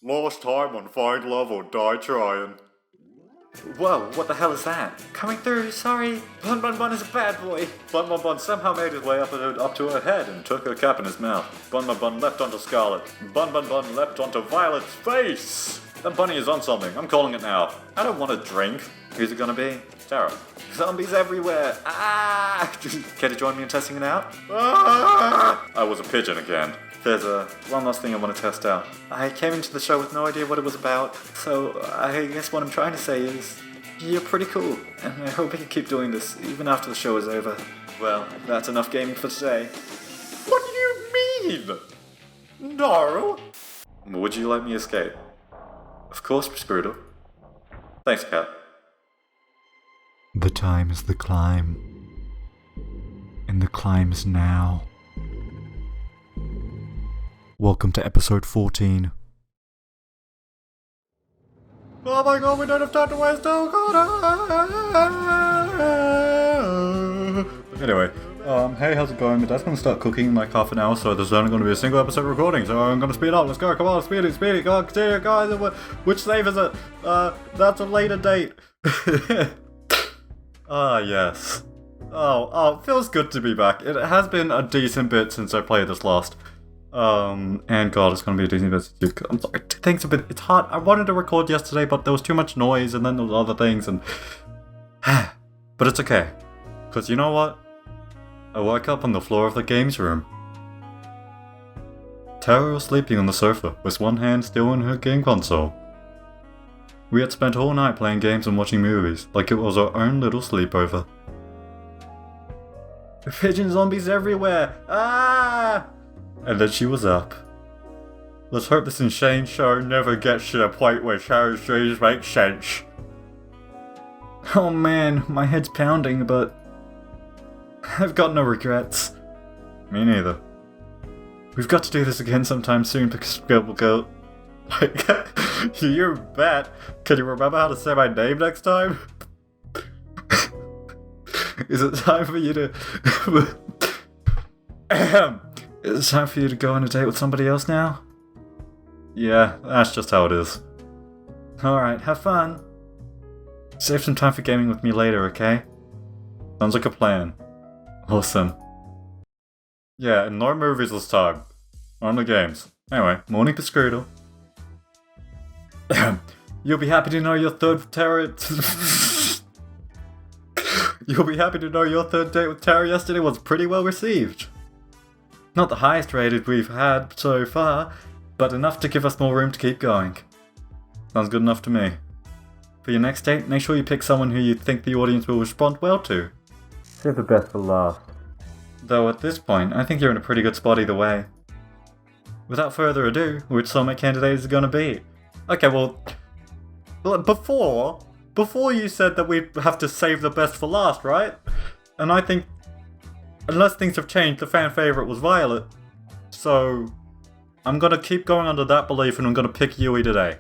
Lost time on Find Love or Die Trying. Whoa, what the hell is that? Coming through, sorry. Bun Bun Bun is a bad boy. Bun Bun Bun somehow made his way up to her head and took her cap in his mouth. Bun Bun Bun leapt onto Scarlet. Bun Bun Bun leapt onto Violet's face. That bunny is on something. I'm calling it now. I don't want a drink. Who's it gonna be? Tara. Zombies everywhere. Ah! Care to join me in testing it out? Ah! I was a pigeon again. There's one last thing I want to test out. I came into the show with no idea what it was about, so I guess what I'm trying to say is, you're pretty cool, and I hope I can keep doing this, even after the show is over. Well, that's enough gaming for today. What do you mean? No! Would you let me escape? Of course, Scroodle. Thanks, Cat. The time is the climb, and the climb is now. Welcome to episode 14. Oh my god, we don't have time to waste, oh god! Anyway, hey, how's it going? My dad's gonna start cooking in like half an hour, so there's only gonna be a single episode recording, so I'm gonna speed up, let's go, come on, speed it, go on, continue, guys, which save is it? That's a later date. Ah, yes. Oh, it feels good to be back. It has been a decent bit since I played this last. And God, it's gonna be a decent bit since you... I'm sorry, things have been... It's hard. I wanted to record yesterday, but there was too much noise, and then there was other things, and... But it's okay. Because you know what? I woke up on the floor of the games room. Tara was sleeping on the sofa, with one hand still in her game console. We had spent all night playing games and watching movies, like it was our own little sleepover. Pigeon zombies everywhere! Ah! And then she was up. Let's hope this insane show never gets to the point where Tara's dreams make sense. Oh man, my head's pounding, but... I've got no regrets. Me neither. We've got to do this again sometime soon because we'll go... Like, you bet. Can you remember how to say my name next time? Is it time for you to... Is it time for you to go on a date with somebody else now? Yeah, that's just how it is. Alright, have fun. Save some time for gaming with me later, okay? Sounds like a plan. Awesome. Yeah, and no movies this time. Only games. Anyway, morning for Scroodle. You'll be happy to know your third Tara... You'll be happy to know your third date with Tara yesterday was pretty well received. Not the highest rated we've had so far, but enough to give us more room to keep going. Sounds good enough to me. For your next date, make sure you pick someone who you think the audience will respond well to. Save the best for last. Though at this point, I think you're in a pretty good spot either way. Without further ado, which soulmate candidate is it gonna be? Okay, well, before you said that we'd have to save the best for last, right? And I think, unless things have changed, the fan favourite was Violet. So, I'm gonna keep going under that belief and I'm gonna pick Yui today.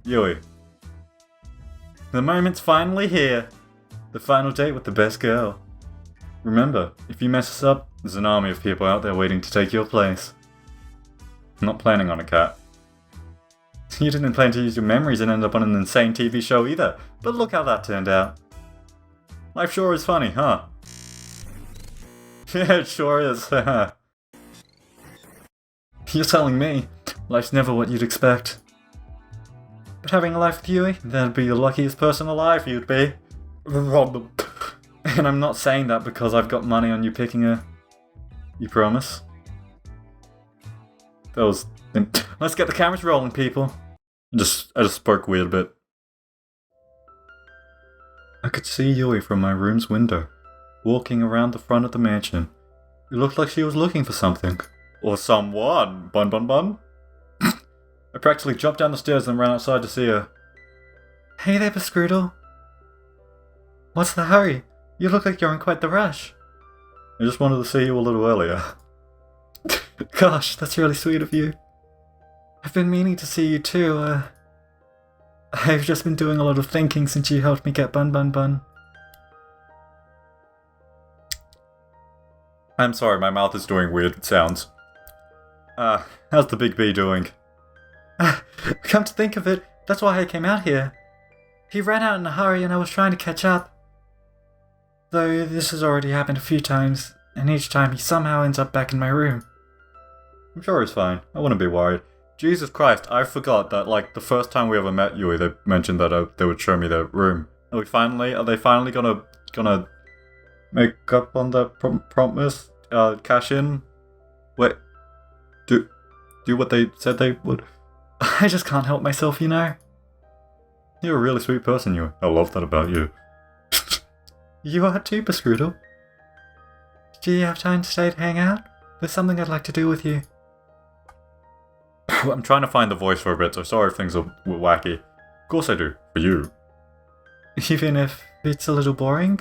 Yui. The moment's finally here. The final date with the best girl. Remember, if you mess us up, there's an army of people out there waiting to take your place. I'm not planning on a cat. You didn't plan to use your memories and end up on an insane TV show either, but look how that turned out. Life sure is funny, huh? Yeah, it sure is. You're telling me, life's never what you'd expect. But having a life with Yui, that'd be the luckiest person alive you'd be. And I'm not saying that because I've got money on you picking her. You promise? That was... Let's get the cameras rolling, people. I just spoke weird a bit. I could see Yui from my room's window, walking around the front of the mansion. It looked like she was looking for something. Or someone, Bun Bun Bun. I practically jumped down the stairs and ran outside to see her. Hey there, Scroodle. What's the hurry? You look like you're in quite the rush. I just wanted to see you a little earlier. Gosh, that's really sweet of you. I've been meaning to see you too, I've just been doing a lot of thinking since you helped me get Bun Bun Bun. I'm sorry, my mouth is doing weird sounds. How's the big B doing? Come to think of it, that's why I came out here. He ran out in a hurry and I was trying to catch up. Though this has already happened a few times, and each time he somehow ends up back in my room. I'm sure he's fine. I wouldn't be worried. Jesus Christ, I forgot that, like, the first time we ever met Yui, they mentioned that they would show me their room. Are they finally gonna make up on that promise? Cash in? Wait, do what they said they would? I just can't help myself, you know. You're a really sweet person, Yui. I love that about you. You are too, Baskrudel. Do you have time to stay to hang out? There's something I'd like to do with you. I'm trying to find the voice for a bit, so sorry if things are wacky. Of course I do. For you. Even if it's a little boring?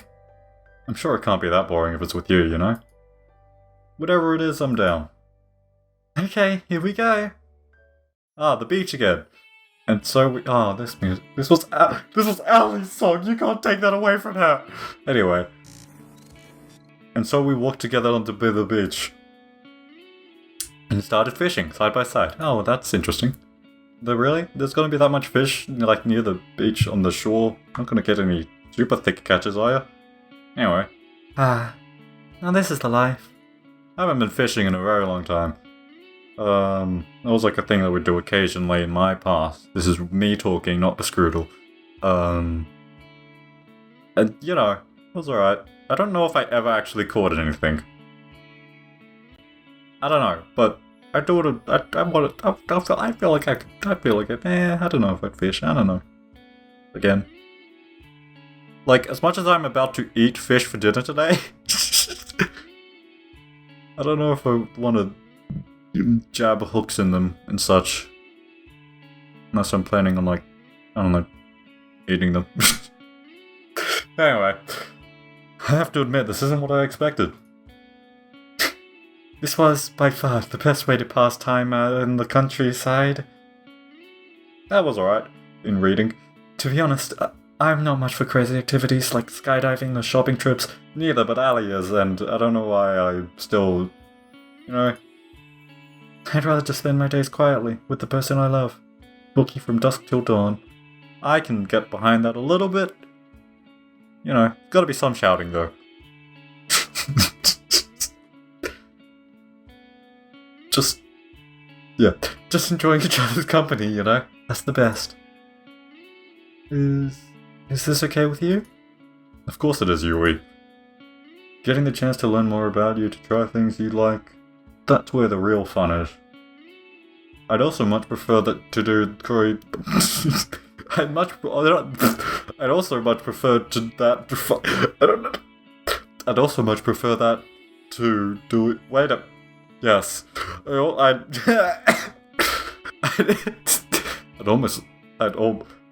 I'm sure it can't be that boring if it's with you, you know? Whatever it is, I'm down. Okay, here we go. Ah, the beach again. And so we... Ah, this music... This was Ali's song. You can't take that away from her. Anyway. And so we walked together onto the beach. And started fishing, side by side. Oh, that's interesting. Really? There's gonna be that much fish, like, near the beach on the shore? Not gonna get any super thick catches, are you? Anyway. Now this is the life. I haven't been fishing in a very long time. That was like a thing that we do occasionally in my past. This is me talking, not the Scroodle. And, you know, it was alright. I don't know if I ever actually caught anything. I don't know, but I do it. I feel like I don't know if I'd fish. I don't know. Again, like, as much as I'm about to eat fish for dinner today, I don't know if I want to jab hooks in them and such. Unless I'm planning on, like, I don't know, eating them. Anyway, I have to admit, this isn't what I expected. This was, by far, the best way to pass time in the countryside. That was alright, in reading. To be honest, I'm not much for crazy activities like skydiving or shopping trips. Neither, but Ali is, and I don't know why I still, you know... I'd rather just spend my days quietly with the person I love, booking from dusk till dawn. I can get behind that a little bit. You know, gotta be some shouting though. Just enjoying each other's company, you know? That's the best. Is this okay with you? Of course it is, Yui. Getting the chance to learn more about you, to try things you like, that's where the real fun is. I'd also much prefer that to do Corey. I'd also much prefer to that. I don't know. I'd also much prefer that to do it. Wait up. Yes.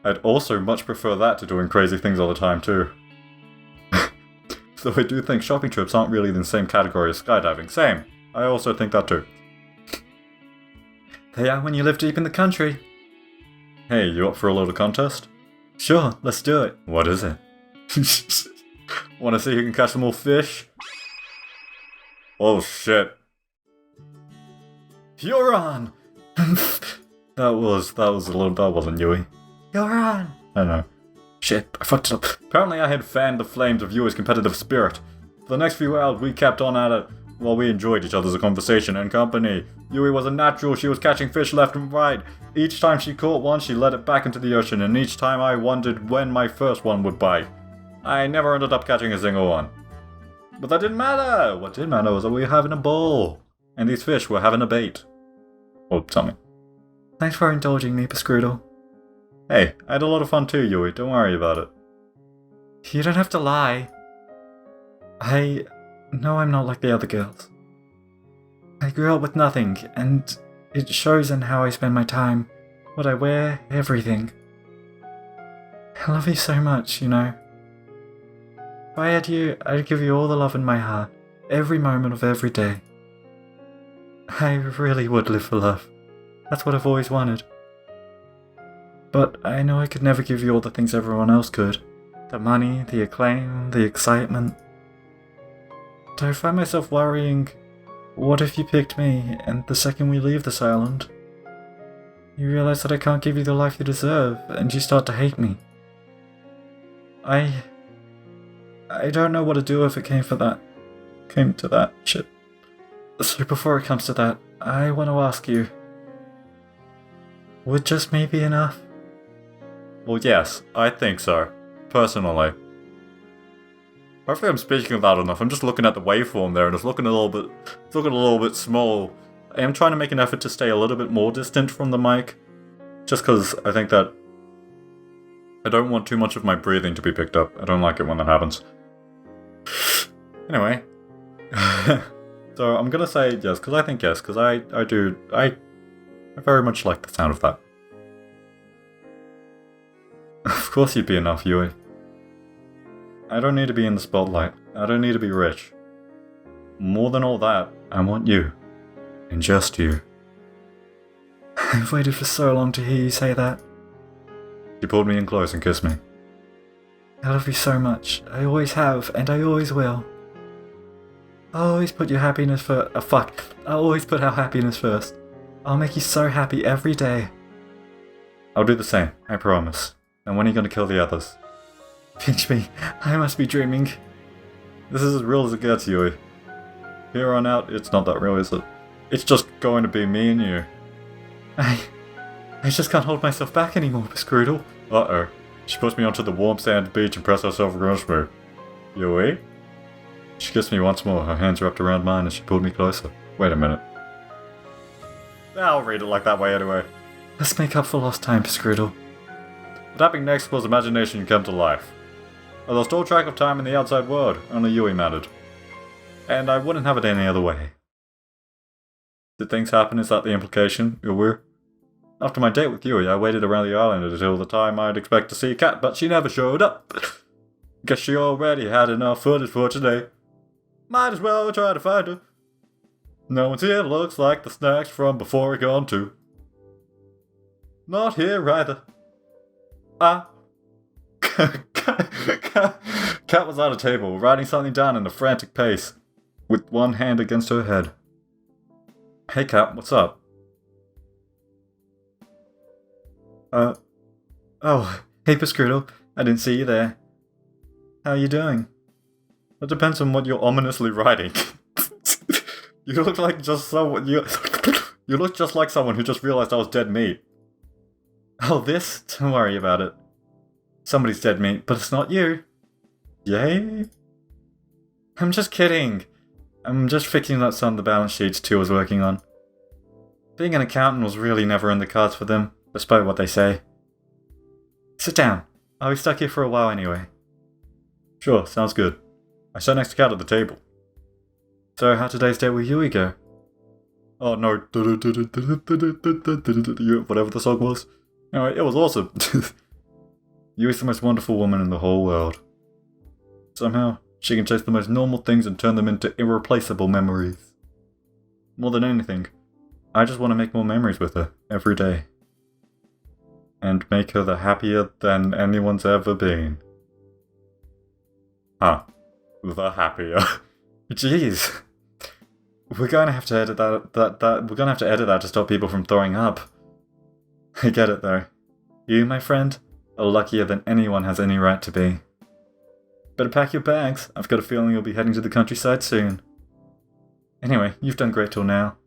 I'd also much prefer that to doing crazy things all the time too. Though I do think shopping trips aren't really in the same category as skydiving. Same. I also think that too. They are when you live deep in the country. Hey, you up for a little contest? Sure, let's do it. What is it? Want to see who can catch some more fish? Oh shit. You're on! That wasn't Yui. You're on! I know. Shit, I fucked it up. Apparently I had fanned the flames of Yui's competitive spirit. For the next few hours we kept on at it, while we enjoyed each other's conversation and company. Yui was a natural, she was catching fish left and right. Each time she caught one, she let it back into the ocean, and each time I wondered when my first one would bite. I never ended up catching a single one. But that didn't matter! What did matter was that we were having a ball. And these fish were having a bait. Or something. Thanks for indulging me, Baskrudel. Hey, I had a lot of fun too, Yui. Don't worry about it. You don't have to lie. I know I'm not like the other girls. I grew up with nothing, and it shows in how I spend my time, what I wear, everything. I love you so much, you know. If I had you, I'd give you all the love in my heart, every moment of every day. I really would live for love. That's what I've always wanted. But I know I could never give you all the things everyone else could. The money, the acclaim, the excitement. So I find myself worrying What if you picked me, and the second we leave this island, you realize that I can't give you the life you deserve, and you start to hate me? I don't know what to do if it came to that shit. So before it comes to that, I want to ask you, would just me be enough? Well, yes, I think so. Personally. Hopefully I'm speaking loud enough. I'm just looking at the waveform there and it's looking a little bit small. I am trying to make an effort to stay a little bit more distant from the mic. Just because I think that I don't want too much of my breathing to be picked up. I don't like it when that happens. Anyway. So I'm gonna say yes, because I think yes, because I very much like the sound of that. Of course you'd be enough, Yui. I don't need to be in the spotlight. I don't need to be rich. More than all that, I want you. And just you. I've waited for so long to hear you say that. She pulled me in close and kissed me. I love you so much. I always have, and I always will. I'll always put your happiness I'll always put our happiness first. I'll make you so happy every day. I'll do the same, I promise. And when are you gonna kill the others? Pinch me. I must be dreaming. This is as real as it gets, Yui. Here on out, it's not that real, is it? It's just going to be me and you. I just can't hold myself back anymore, Miss Scroodle. Uh-oh. She puts me onto the warm sand beach and presses herself against me. Yui? She kissed me once more, her hands wrapped around mine as she pulled me closer. Wait a minute. I'll read it like that way anyway. Let's make up for lost time, Miss Scroodle. What happened next was imagination come to life. I lost all track of time in the outside world, only Yui mattered. And I wouldn't have it any other way. Did things happen? Is that the implication? Yui? After my date with Yui, I waited around the island until the time I'd expect to see a cat, but she never showed up. Guess she already had enough footage for today. Might as well try to find her. No one's here, looks like the snacks from before are gone too. Not here either. Cat was at a table, writing something down in a frantic pace, with one hand against her head. Hey Cat, what's up? Oh, hey Pascrudo, I didn't see you there. How are you doing? It depends on what you're ominously writing. You look like just someone, you look just like someone who just realized I was dead meat. Oh, this? Don't worry about it. Somebody's dead meat, but it's not you. Yay? I'm just kidding. I'm just fixing up some of the balance sheets Two was working on. Being an accountant was really never in the cards for them, despite what they say. Sit down. I'll be stuck here for a while anyway. Sure, sounds good. I sat next to Cat at the table. So how'd today's date with Yui go? Oh no, whatever the song was. Anyway, it was awesome. Yui's the most wonderful woman in the whole world. Somehow, she can chase the most normal things and turn them into irreplaceable memories. More than anything, I just want to make more memories with her, every day. And make her the happier than anyone's ever been. Huh. The happier. Jeez. We're gonna have to edit we're gonna have to edit that to stop people from throwing up. I get it though. You, my friend, are luckier than anyone has any right to be. Better pack your bags. I've got a feeling you'll be heading to the countryside soon. Anyway, you've done great till now.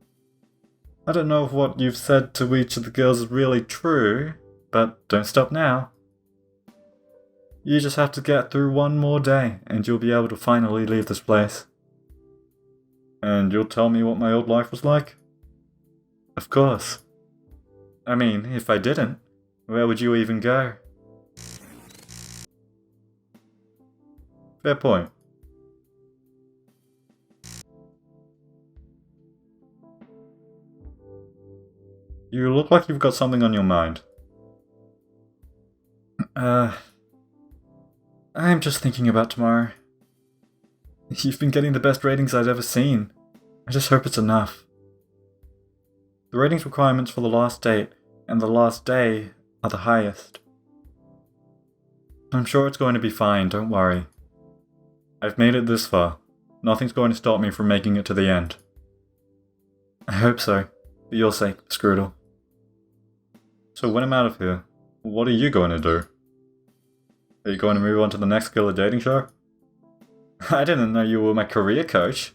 I don't know if what you've said to each of the girls is really true, but don't stop now. You just have to get through one more day, and you'll be able to finally leave this place. And you'll tell me what my old life was like? Of course. I mean, if I didn't, where would you even go? Fair point. You look like you've got something on your mind. I'm just thinking about tomorrow. You've been getting the best ratings I've ever seen. I just hope it's enough. The ratings requirements for the last date and the last day are the highest. I'm sure it's going to be fine, don't worry. I've made it this far. Nothing's going to stop me from making it to the end. I hope so. For your sake, Scroodle. So when I'm out of here, what are you going to do? Are you going to move on to the next killer dating show? I didn't know you were my career coach.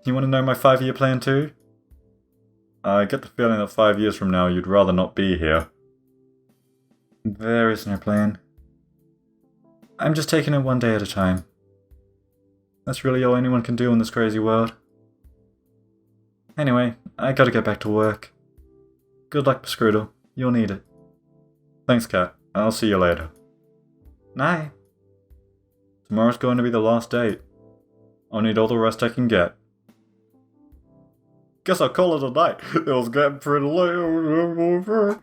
You want to know my 5-year plan too? I get the feeling that 5 years from now you'd rather not be here. There is no plan. I'm just taking it one day at a time. That's really all anyone can do in this crazy world. Anyway, I gotta get back to work. Good luck, Scroodle. You'll need it. Thanks, Cat. I'll see you later. Night. Tomorrow's going to be the last date. I'll need all the rest I can get. Guess I'll call it a night. It was getting pretty late.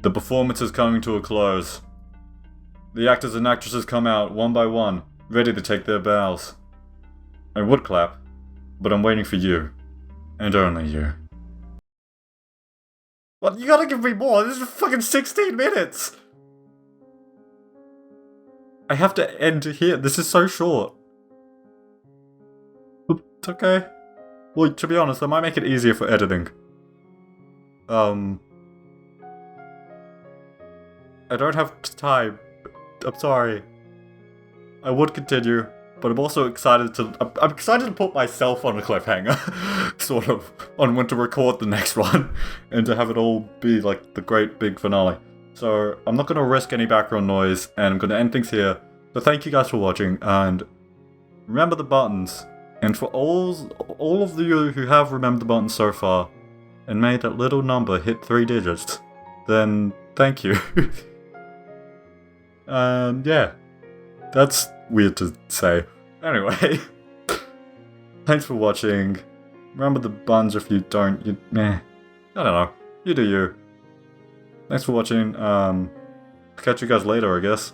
The performance is coming to a close. The actors and actresses come out one by one, ready to take their bows. I would clap, but I'm waiting for you. And only you. What? You gotta give me more! This is fucking 16 minutes! I have to end here. This is so short. It's okay. Well, to be honest, I might make it easier for editing. I don't have time. I'm sorry. I would continue, but I'm also excited to... I'm excited to put myself on a cliffhanger, sort of, on when to record the next one, and to have it all be like the great big finale. So I'm not going to risk any background noise, and I'm going to end things here. So thank you guys for watching, and remember the buttons. And for all of you who have remembered the buttons so far, and made that little number hit 3 digits, then thank you. And yeah, that's weird to say. Anyway, thanks for watching. Remember the buttons. If you don't, I don't know. You do you. Thanks for watching. Catch you guys later, I guess.